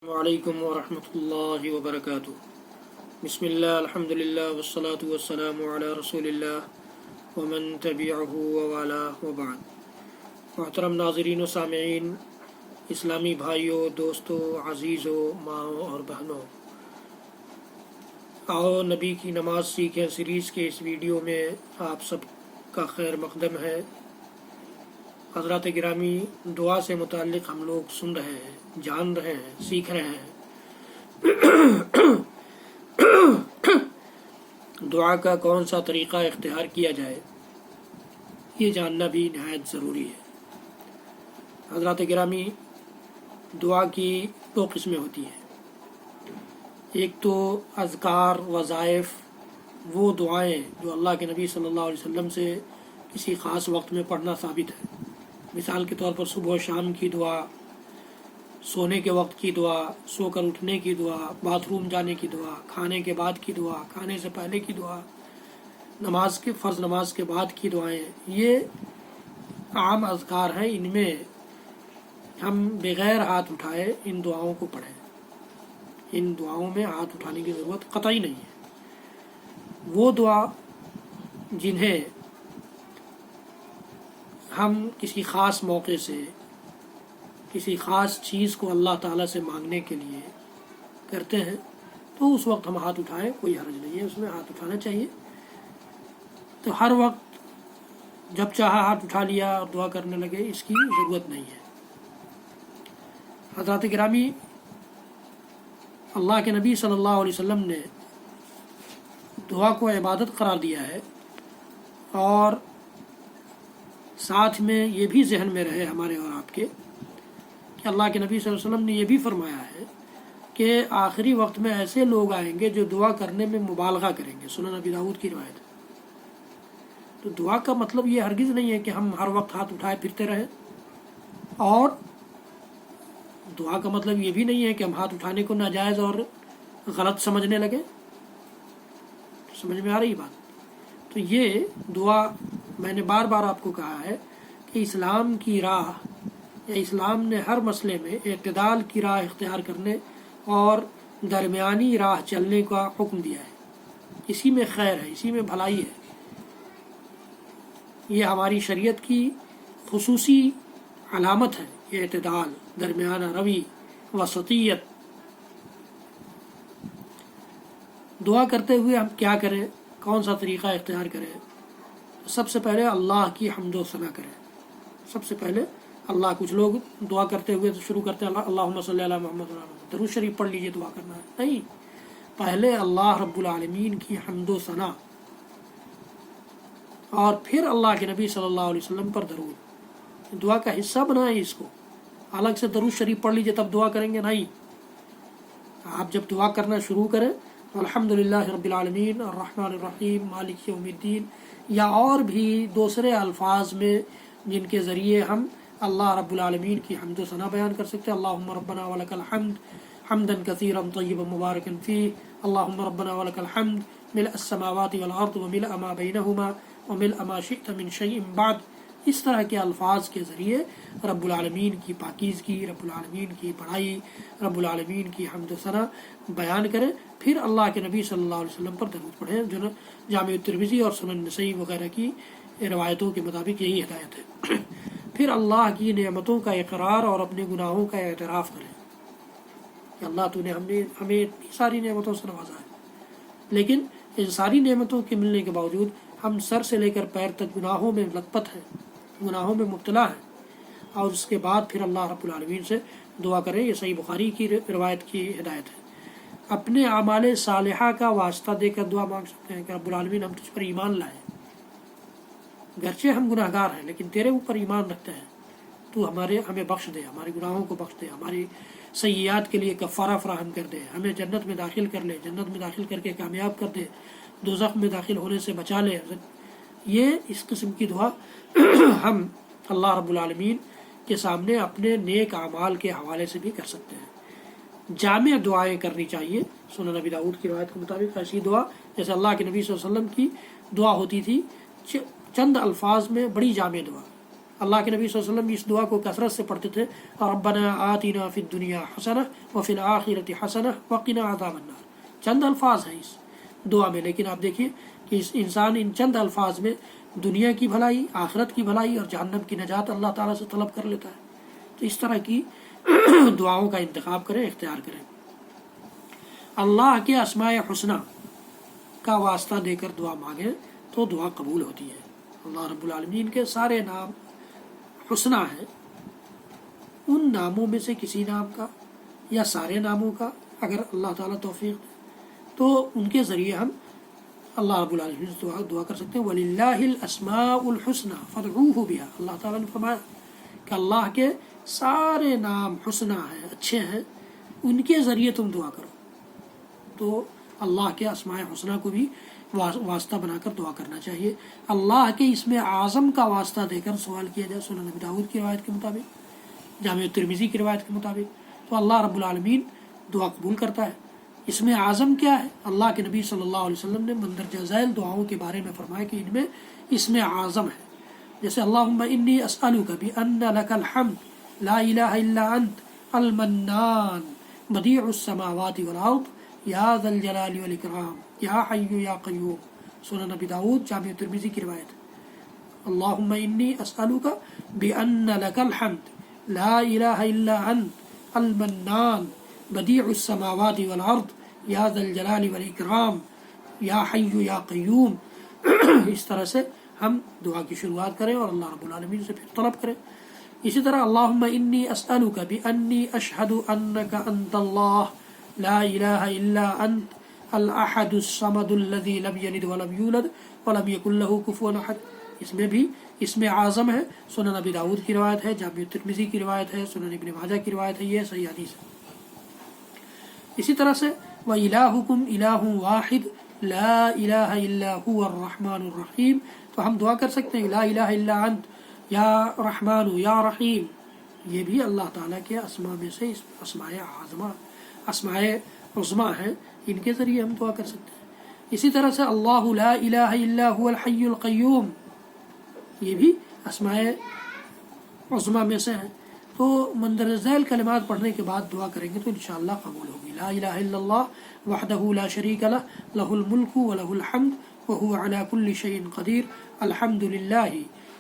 وعلیکم ورحمۃ اللہ وبرکاتہ۔ بسم اللہ الحمد للہ والصلاة والسلام علی رسول اللہ ومن تبعہ ووالاه وبعد۔ محترم ناظرین و سامعین، اسلامی بھائیوں، دوستوں، عزیزوں، ماؤں اور بہنوں، آؤ نبی کی نماز سیکھیں سیریز کے اس ویڈیو میں آپ سب کا خیر مقدم ہے۔ حضرات گرامی، دعا سے متعلق ہم لوگ سن رہے ہیں، جان رہے ہیں، سیکھ رہے ہیں۔ دعا کا کون سا طریقہ اختیار کیا جائے، یہ جاننا بھی نہایت ضروری ہے۔ حضرات گرامی، دعا کی دو قسمیں ہوتی ہیں۔ ایک تو اذکار، وظائف، وہ دعائیں جو اللہ کے نبی صلی اللہ علیہ وسلم سے کسی خاص وقت میں پڑھنا ثابت ہے۔ مثال کے طور پر صبح و شام کی دعا، سونے کے وقت کی دعا، سو کر اٹھنے کی دعا، باتھ روم جانے کی دعا، کھانے کے بعد کی دعا، کھانے سے پہلے کی دعا، فرض نماز کے بعد کی دعائیں، یہ عام اذکار ہیں۔ ان میں ہم بغیر ہاتھ اٹھائے ان دعاؤں کو پڑھیں۔ ان دعاؤں میں ہاتھ اٹھانے کی ضرورت قطعی نہیں ہے۔ وہ دعا جنہیں ہم کسی خاص موقع سے، کسی خاص چیز کو اللہ تعالیٰ سے مانگنے کے لیے کرتے ہیں، تو اس وقت ہم ہاتھ اٹھائیں، کوئی حرج نہیں ہے، اس میں ہاتھ اٹھانا چاہیے۔ تو ہر وقت جب چاہا ہاتھ اٹھا لیا اور دعا کرنے لگے، اس کی ضرورت نہیں ہے۔ حضرات گرامی، اللہ کے نبی صلی اللہ علیہ وسلم نے دعا کو عبادت قرار دیا ہے، اور ساتھ میں یہ بھی ذہن میں رہے ہمارے اور آپ کے کہ اللہ کے نبی صلی اللہ علیہ وسلم نے یہ بھی فرمایا ہے کہ آخری وقت میں ایسے لوگ آئیں گے جو دعا کرنے میں مبالغہ کریں گے۔ سنن ابی داؤد کی روایت ہے۔ تو دعا کا مطلب یہ ہرگز نہیں ہے کہ ہم ہر وقت ہاتھ اٹھائے پھرتے رہیں، اور دعا کا مطلب یہ بھی نہیں ہے کہ ہم ہاتھ اٹھانے کو ناجائز اور غلط سمجھنے لگے۔ سمجھ میں آ رہی بات؟ تو یہ دعا میں نے بار بار آپ کو کہا ہے کہ اسلام کی راہ، یا اسلام نے ہر مسئلے میں اعتدال کی راہ اختیار کرنے اور درمیانی راہ چلنے کا حکم دیا ہے۔ اسی میں خیر ہے، اسی میں بھلائی ہے۔ یہ ہماری شریعت کی خصوصی علامت ہے، اعتدال، درمیانہ روی، وسطیت۔ دعا کرتے ہوئے ہم کیا کریں، کون سا طریقہ اختیار کریں؟ سب سے پہلے اللہ کی حمد و ثنا کریں۔ سب سے پہلے اللہ، کچھ لوگ دعا کرتے ہوئے تو شروع کرتے ہیں اللہم صلی علی محمد، درود شریف پڑھ لیجئے دعا کرنا ہے، نہیں۔ پہلے اللہ رب العالمین کی حمد و ثنا، اور پھر اللہ کے نبی صلی اللہ علیہ وسلم پر درود۔ دعا کا حصہ بنائیں اس کو۔ الگ سے درود شریف پڑھ لیجئے تب دعا کریں گے، نہیں۔ آپ جب دعا کرنا شروع کریں الحمدللہ رب العالمین الرحمن الرحیم مالک یوم الدین، یا اور بھی دوسرے الفاظ میں جن کے ذریعے ہم اللہ رب العالمین کی حمد و ثنا بیان کر سکتے ہیں۔ اللہم ربنا ولک الحمد حمدا کثیرا طیبا مبارکا فیہ، اللہم ربنا ولک الحمد ملء السماوات والارض وملء ما بینہما وملء ما شئت من شیء بعد۔ اس طرح کے الفاظ کے ذریعے رب العالمین کی پاکیزگی، رب العالمین کی بڑائی، رب العالمین کی حمد و ثنا بیان کریں۔ پھر اللہ کے نبی صلی اللہ علیہ وسلم پر درود پڑھیں۔ جو جامع ترمذی اور سنن نسائی وغیرہ کی روایتوں کے مطابق یہی ہدایت ہے۔ پھر اللہ کی نعمتوں کا اقرار اور اپنے گناہوں کا اعتراف کریں کہ اللہ تو نے ہمیں اتنی ساری نعمتوں سے نوازا ہے، لیکن ان ساری نعمتوں کے ملنے کے باوجود ہم سر سے لے کر پیر تک گناہوں میں لت پت ہیں، گناہوں میں مبتلا ہیں۔ اور اس کے بعد پھر اللہ رب العالمین سے دعا کریں۔ یہ صحیح بخاری کی روایت کی ہدایت ہے۔ اپنے اعمال صالحہ کا واسطہ دے کر دعا مانگ سکتے ہیں کہ رب العالمین ہم تجھ پر ایمان لائے، گرچہ ہم گناہ گار ہیں لیکن تیرے اوپر ایمان رکھتے ہیں، تو ہمیں بخش دے، ہمارے گناہوں کو بخش دے، ہماری سیئات کے لیے کفارہ فراہم کر دے، ہمیں جنت میں داخل کر لے، جنت میں داخل کر کے کامیاب کر دے، دوزخ میں داخل ہونے سے بچا لے۔ یہ اس قسم کی دعا ہم اللہ رب العالمین کے سامنے اپنے نیک اعمال کے حوالے سے بھی کر سکتے ہیں۔ جامع دعائیں کرنی چاہیے۔ سنن ابی داؤد کی روایت کے مطابق ایسی دعا جیسے اللہ کے نبی صلی اللہ علیہ وسلم کی دعا ہوتی تھی، چند الفاظ میں بڑی جامع دعا، اللہ کے نبی صلی اللہ علیہ وسلم اس دعا کو کثرت سے پڑھتے تھے، ربنا آتنا فی الدنیا حسنہ وفی الآخرۃ حسنہ وقنا عذاب النار. چند الفاظ ہیں اس دعا میں، لیکن آپ دیکھیے کہ انسان ان چند الفاظ میں دنیا کی بھلائی، آخرت کی بھلائی اور جہنم کی نجات اللہ تعالیٰ سے طلب کر لیتا ہے. تو اس طرح کی دعاؤں کا انتخاب کریں، اختیار کریں. اللہ کے اسماء حسنہ کا واسطہ دے کر دعا مانگیں تو دعا قبول ہوتی ہے. اللہ رب العالمین کے سارے نام حسنہ ہیں، ان ناموں میں سے کسی نام کا یا سارے ناموں کا اگر اللہ تعالیٰ توفیق دے تو ان کے ذریعے ہم اللہ رب العالمین سے دعا کر سکتے ہیں. وَلِلَّهِ الْأَسْمَاءُ الْحُسْنَى فَادْعُوهُ بِهَا. اللہ تعالیٰ نے فرمایا کہ اللہ کے سارے نام حسنہ ہیں، اچھے ہیں، ان کے ذریعے تم دعا کرو. تو اللہ کے اسماء حسنہ کو بھی واسطہ بنا کر دعا کرنا چاہیے. اللہ کے اسم اعظم کا واسطہ دے کر سوال کیا جائے سنن نبی داؤد کی روایت کے مطابق، جامع ترمذی کی روایت کے مطابق، تو اللہ رب العالمین دعا قبول کرتا ہے. اسم اعظم کیا ہے؟ اللہ کے نبی صلی اللہ علیہ وسلم نے مندرجہ ذیل دعاؤں کے بارے میں فرمایا کہ ان میں اسم اعظم ہے. جیسے اللہم انی اسألک بأن لک الحمد لا الہ الا انت المنان بدیع السماوات والارض یا ذا الجلال والاکرام یا حی یا قیوم. سنن نبی داؤد جامع ترمذی کی روایت. اللہم انی اسألک بأن لک الحمد لا الہ الا انت المنان بدیع السماوات والارض یا ذا الجلال والاکرام یا حی یا قیوم. اس طرح سے ہم دعا کی شروعات کریں اور اللہ رب العالمین سے پھر طلب کریں. اسی طرح اللہم انی اسألک بأنی اشہد انک انت اللہ لا الہ الا انت الاحد الصمد الذی لم یلد ولم یولد ولم یکن لہ کفوا احد. اس میں بھی اسم اعظم ہے. سنن نبی داؤد کی روایت ہے، جامع ترمذی کی روایت ہے، سنن ابن ماجہ کی روایت ہے، یہ صحیح حدیث ہے. اسی طرح سے وَإِلَٰهُكُمْ إِلَٰهٌ وَاحِدٌ لَا إِلَٰهَ إِلَّا هُوَ الرَّحْمَٰنُ الرَّحِيمُ. تو ہم دعا کر سکتے ہیں لا الہ الا انت یا رحمان یا رحیم. یہ بھی اللہ تعالیٰ کے اسماء میں سے اسماء عظمیٰ ہیں، ان کے ذریعے ہم دعا کر سکتے ہیں. اسی طرح سے اللہ لا الہ الا هو الحی القیوم، یہ بھی اسماء عظمیٰ میں سے ہیں. تو مندرجہ ذیل کلمات پڑھنے کے بعد دعا کریں گے تو انشاءاللہ قبول ہوگی. لا الہ الا اللہ وحدہ لا شریک لہ لہ الملک ولہ الحمد وہو علی کل شیء قدیر. الحمد للہ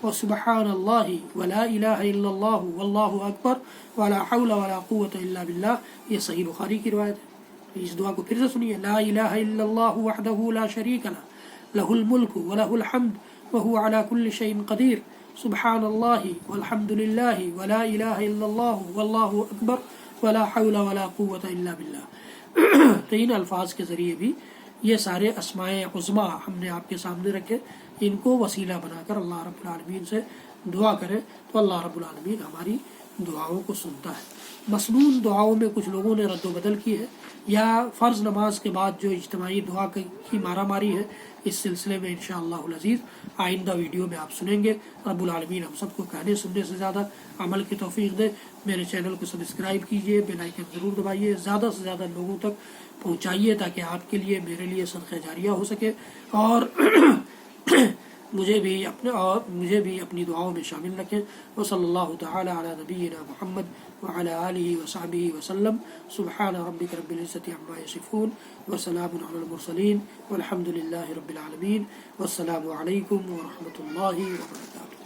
وسبحان اللہ ولا الہ الا اللہ واللہ اکبر ولا حول ولا قوة الا باللہ. یہ صحیح بخاری کی روایت ہے. اس دعا کو پھر سے سنیے. لا الہ الا اللہ وحدہ لا شریک لہ لہ الملک ولہ الحمد وہو علی کل شیء قدیر. سبحان اللہ والحمد للہ ولا الہ الا اللہ واللہ اکبر ولا حول ولا قوة الا باللہ. تو ان الفاظ کے ذریعے بھی یہ سارے اسماء عظمیٰ ہم نے آپ کے سامنے رکھے، ان کو وسیلہ بنا کر اللہ رب العالمین سے دعا کریں تو اللہ رب العالمین ہماری دعاؤں کو سنتا ہے. مسنون دعاؤں میں کچھ لوگوں نے رد و بدل کی ہے، یا فرض نماز کے بعد جو اجتماعی دعا کی مارا ماری ہے، اس سلسلے میں انشاءاللہ العزیز آئندہ ویڈیو میں آپ سنیں گے. رب العالمین ہم سب کو کہنے سننے سے زیادہ عمل کی توفیق دے. میرے چینل کو سبسکرائب کیجئے، بیل آئیکن ضرور دبائیے، زیادہ سے زیادہ لوگوں تک پہنچائیے تاکہ آپ کے لیے میرے لیے صدقہ جاریہ ہو سکے، اور مجھے بھی اپنی دعاؤں میں شامل رکھیں. وصلی اللہ تعالی علی نبینا محمد وعلی آلہ وصحبہ وسلم. سبحان ربک رب العزۃ عما یصفون وسلام علی المرسلین والحمد للہ رب العالمین. والسلام علیکم ورحمۃ اللہ وبرکاتہ.